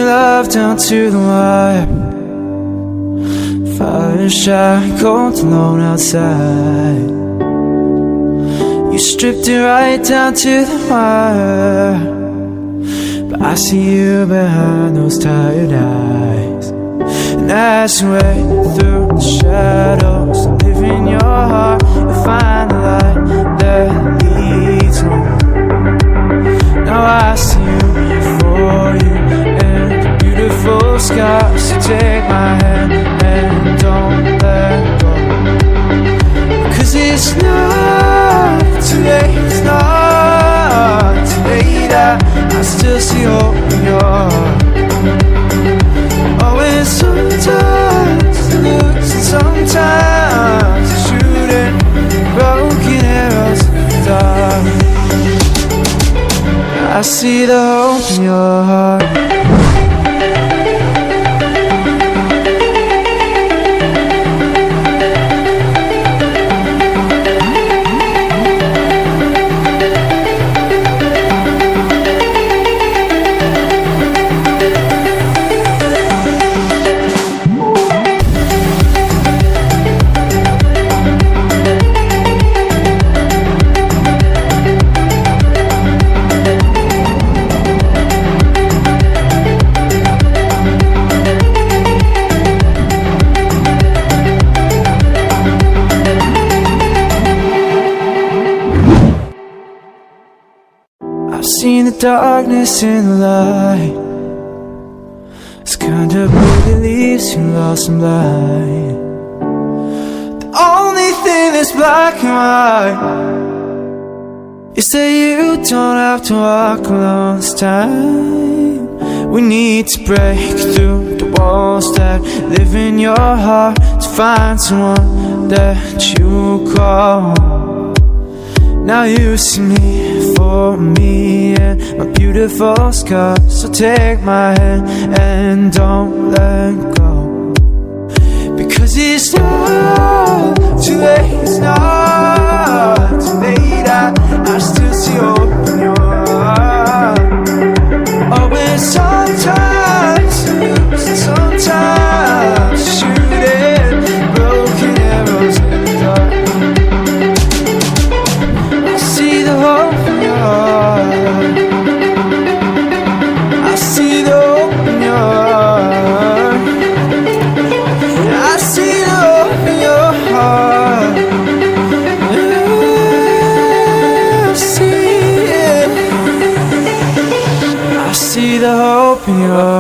love down to the wire. Fire shy, cold alone outside. You stripped it right down to the wire, but I see you behind those tired eyes. And as you wade through the shadows, live in your heart, you'll find the light that leads home. Now I see you for you in beautiful skies. So take my hand and don't let go, 'cause it's not too late, it's not too late. I still see hope in your heart. Oh, and sometimes it looks and sometimes it's shooting broken arrows in the dark. I see the hope in your heart. I've seen the darkness in the light. It's kind of blue that leaves you lost and blind. The only thing that's black and white is that you don't have to walk alone this time. We need to break through the walls that live in your heart to find someone that you call. Now you see me for me and my beautiful scars. So take my hand and don't let go, because it's not too late, it's not too late. I still see hope in your heart. Oh, and sometimes you lose and sometimes you shooting broken arrows in the dark. I see the hope in your heart. I see the hope in your heart. I see the hope in your heart. I see it. I see the hope in your heart.